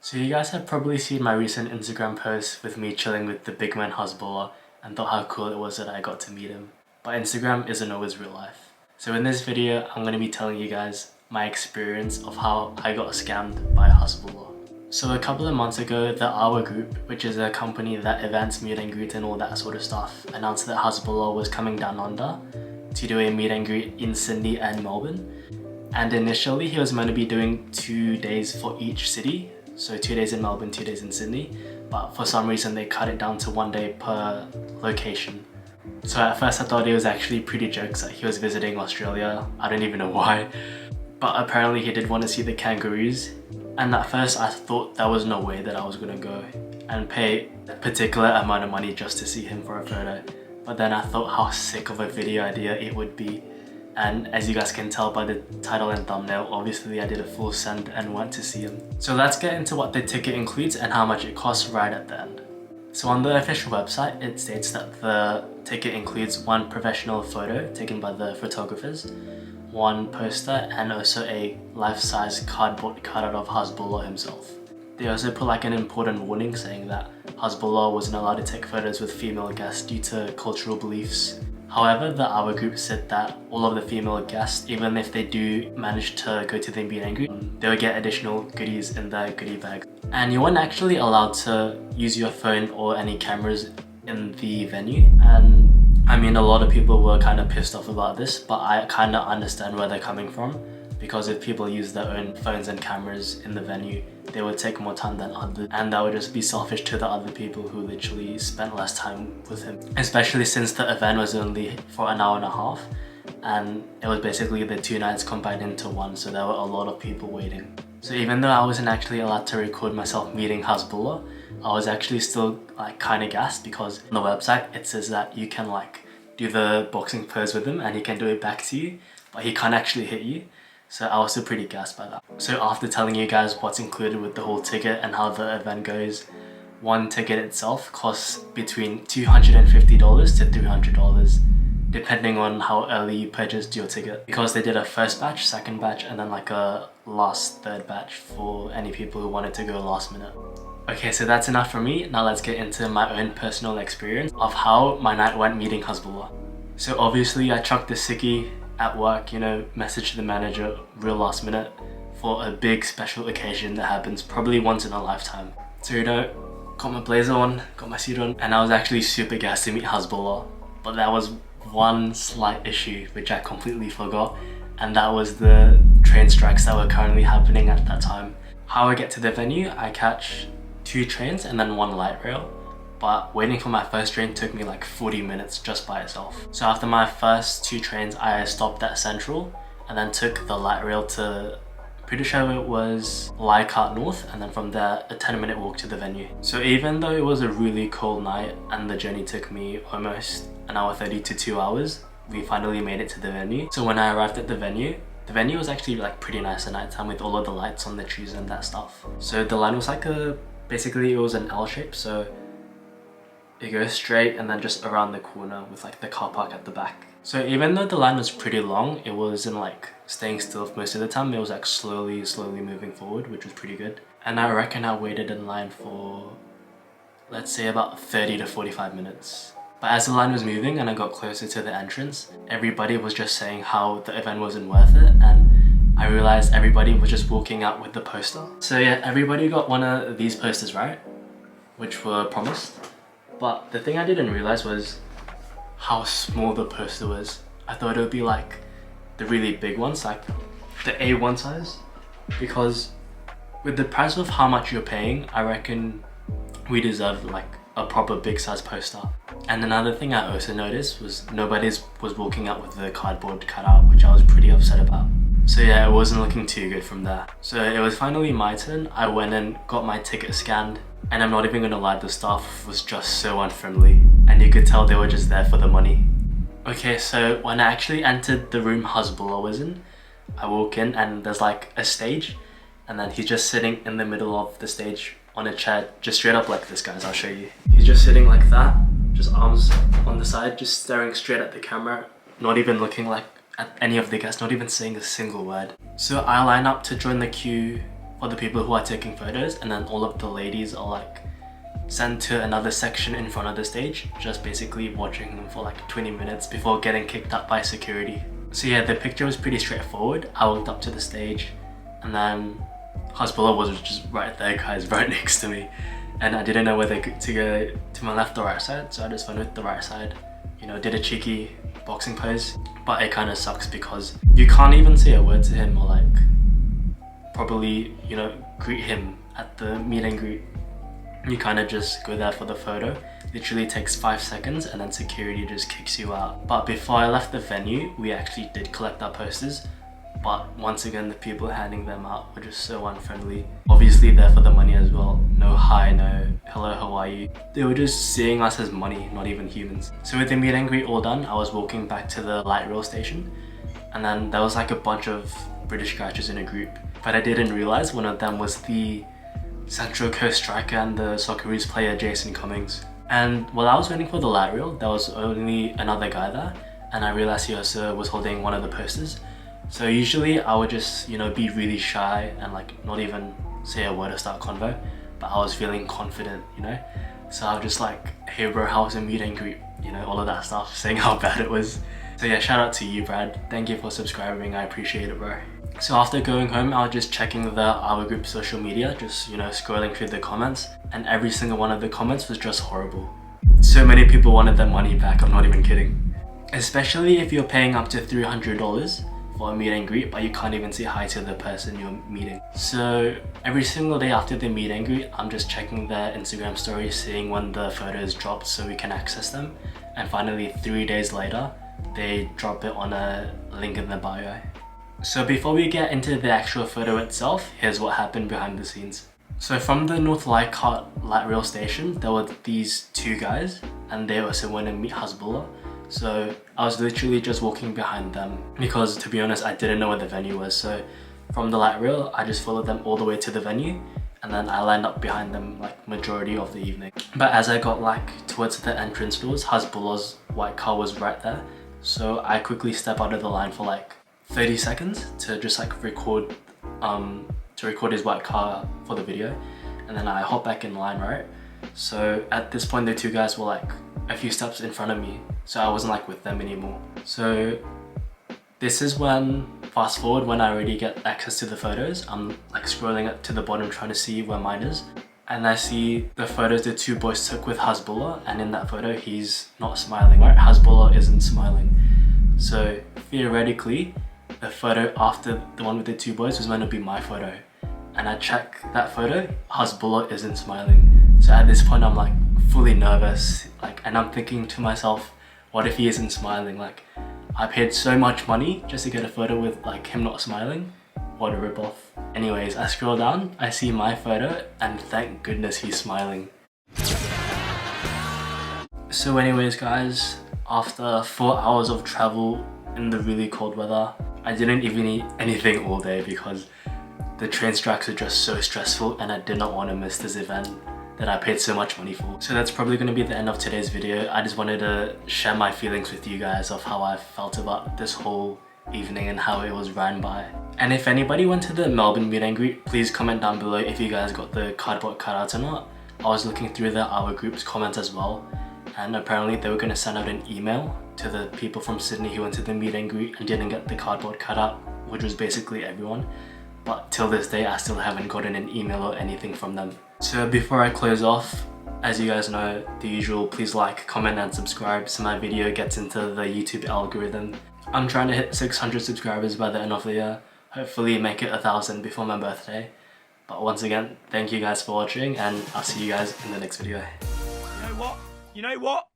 So you guys have probably seen my recent Instagram post with me chilling with the big man Hasbullah and thought how cool it was that I got to meet him. But Instagram isn't always real life. So in this video, I'm going to be telling you guys my experience of how I got scammed by Hasbullah. So a couple of months ago, the Our Group, which is a company that events meet and greet and all that sort of stuff, announced that Hasbullah was coming down under to do a meet and greet in Sydney and Melbourne. And initially he was meant to be doing 2 days for each city. So 2 days in Melbourne, 2 days in Sydney, but for some reason they cut it down to 1 day per location. So at first I thought it was actually pretty jokes that he was visiting Australia. I don't even know why, but apparently he did want to see the kangaroos. And at first I thought there was no way that I was gonna go and pay a particular amount of money just to see him for a photo. But then I thought how sick of a video idea it would be. And as you guys can tell by the title and thumbnail, obviously I did a full send and went to see him. So let's get into what the ticket includes and how much it costs right at the end. So on the official website, it states that the ticket includes 1 professional photo taken by the photographers, 1 poster, and also a life-size cardboard cutout of Hasbullah himself. They also put like an important warning saying that Hasbullah wasn't allowed to take photos with female guests due to cultural beliefs. However, the Our Group said that all of the female guests, even if they do manage to go to the meet and greet, they will get additional goodies in their goodie bag. And you weren't actually allowed to use your phone or any cameras in the venue. And I mean, a lot of people were kind of pissed off about this, but I kind of understand where they're coming from. Because if people use their own phones and cameras in the venue, they would take more time than others, and that would just be selfish to the other people who literally spent less time with him. Especially since the event was only for an hour and a half, and it was basically the 2 nights combined into one, so there were a lot of people waiting. So even though I wasn't actually allowed to record myself meeting Hasbullah, I was actually still like kind of gassed because on the website it says that you can like do the boxing pose with him and he can do it back to you, but he can't actually hit you. So I was still pretty gassed by that. So after telling you guys what's included with the whole ticket and how the event goes, one ticket itself costs between $250 to $300 depending on how early you purchased your ticket. Because they did a first batch, second batch, and then like a last third batch for any people who wanted to go last minute. Okay, so that's enough for me. Now let's get into my own personal experience of how my night went meeting Hasbullah. So obviously I chucked the sickie at work, you know, message the manager real last minute for a big special occasion that happens probably once in a lifetime. So you know, got my blazer on, got my suit on, and I was actually super gassed to meet Hasbullah. But there was one slight issue which I completely forgot, and that was the train strikes that were currently happening at that time. How I get to the venue, I catch 2 trains and then 1 light rail. But waiting for my first train took me like 40 minutes just by itself. So after my first 2 trains, I stopped at Central and then took the light rail to, pretty sure it was Leichhardt North, and then from there a 10-minute walk to the venue. So even though it was a really cold night and the journey took me almost an hour 30 to 2 hours, we finally made it to the venue. So when I arrived at the venue was actually like pretty nice at night time with all of the lights on the trees and that stuff. So the line was like basically it was an L shape, so it goes straight and then just around the corner with like the car park at the back. So even though the line was pretty long, it wasn't like staying still most of the time. It was like slowly moving forward, which was pretty good. And I reckon I waited in line for, let's say, about 30 to 45 minutes. But as the line was moving and I got closer to the entrance, everybody was just saying how the event wasn't worth it, and I realized everybody was just walking out with the poster. So yeah, everybody got one of these posters, right? Which were promised. But the thing I didn't realize was how small the poster was. I thought it would be like the really big ones, like the A1 size. Because with the price of how much you're paying, I reckon we deserve like a proper big size poster. And another thing I also noticed was nobody was walking out with the cardboard cutout, which I was pretty upset about. So yeah, it wasn't looking too good from there. So it was finally my turn. I went and got my ticket scanned. And I'm not even gonna lie, the staff was just so unfriendly, and you could tell they were just there for the money. Okay, so when I actually entered the room Hasbullah was in, I walk in and there's like a stage, and then he's just sitting in the middle of the stage on a chair, just straight up like this, guys, I'll show you. He's just sitting like that, just arms on the side, just staring straight at the camera, not even looking like at any of the guests, not even saying a single word. So I line up to join the queue for the people who are taking photos, and then all of the ladies are like sent to another section in front of the stage, just basically watching them for like 20 minutes before getting kicked out by security. So yeah, the picture was pretty straightforward. I walked up to the stage and then Hasbulla was just right there, guys, right next to me. And I didn't know whether to go to my left or right side, so I just went with the right side. You know, did a cheeky boxing pose, but it kind of sucks because you can't even say a word to him or like probably, you know, greet him at the meet and greet. You kind of just go there for the photo. Literally takes 5 seconds and then security just kicks you out. But before I left the venue, we actually did collect our posters. But once again, the people handing them out were just so unfriendly. Obviously there for the money as well. No hi, no hello, how are you? They were just seeing us as money, not even humans. So with the meet and greet all done, I was walking back to the light rail station. And then there was like a bunch of British scratchers in a group. But I didn't realize one of them was the Central Coast striker and the Socceroos player Jason Cummings. And while I was waiting for the light rail, there was only another guy there, and I realized he also was holding one of the posters. So usually I would just, you know, be really shy and like not even say a word or start convo, but I was feeling confident, you know? So I was just like, hey bro, how was the meet and greet? You know, all of that stuff, saying how bad it was. So yeah, shout out to you, Brad. Thank you for subscribing, I appreciate it, bro. So after going home, I was just checking our group social media, just, you know, scrolling through the comments, and every single one of the comments was just horrible. So many people wanted their money back, I'm not even kidding. Especially if you're paying up to $300 for a meet and greet, but you can't even say hi to the person you're meeting. So every single day after the meet and greet, I'm just checking their Instagram stories, seeing when the photos dropped so we can access them. And finally, 3 days later, they drop it on a link in the bio. So before we get into the actual photo itself, here's what happened behind the scenes. So from the North Leichhardt light rail station, there were these two guys, and they also went to meet Hasbulla. So I was literally just walking behind them because, to be honest, I didn't know where the venue was. So from the light rail, I just followed them all the way to the venue, and then I lined up behind them like majority of the evening. But as I got like towards the entrance doors, Hasbulla's white car was right there. So I quickly stepped out of the line for like 30 seconds to just like record his white car for the video, and then I hop back in line, right? So at this point the two guys were like a few steps in front of me, so I wasn't like with them anymore. So this is when, fast forward, when I already get access to the photos, I'm like scrolling up to the bottom trying to see where mine is, and I see the photos the two boys took with Hasbulla, and in that photo he's not smiling, right? Hasbulla isn't smiling. So theoretically the photo after the one with the two boys was meant to be my photo, and I check that photo, Hasbulla isn't smiling. So at this point I'm like fully nervous, like, and I'm thinking to myself, what if he isn't smiling? Like, I paid so much money just to get a photo with like him not smiling. What a ripoff. Anyways, I scroll down, I see my photo, and thank goodness he's smiling. So anyways guys, after 4 hours of travel in the really cold weather, I didn't even eat anything all day because the train strikes are just so stressful, and I did not want to miss this event that I paid so much money for. So that's probably going to be the end of today's video. I just wanted to share my feelings with you guys of how I felt about this whole evening and how it was ran by. And if anybody went to the Melbourne meet and greet, please comment down below if you guys got the cardboard cutouts or not. I was looking through our group's comments as well, and apparently they were going to send out an email to the people from Sydney who went to the meet and greet and didn't get the cardboard cutout, which was basically everyone. But till this day I still haven't gotten an email or anything from them. So before I close off, as you guys know, the usual, please like, comment and subscribe so my video gets into the YouTube algorithm. I'm trying to hit 600 subscribers by the end of the year, hopefully make it 1,000 before my birthday. But once again, thank you guys for watching, and I'll see you guys in the next video. You know what?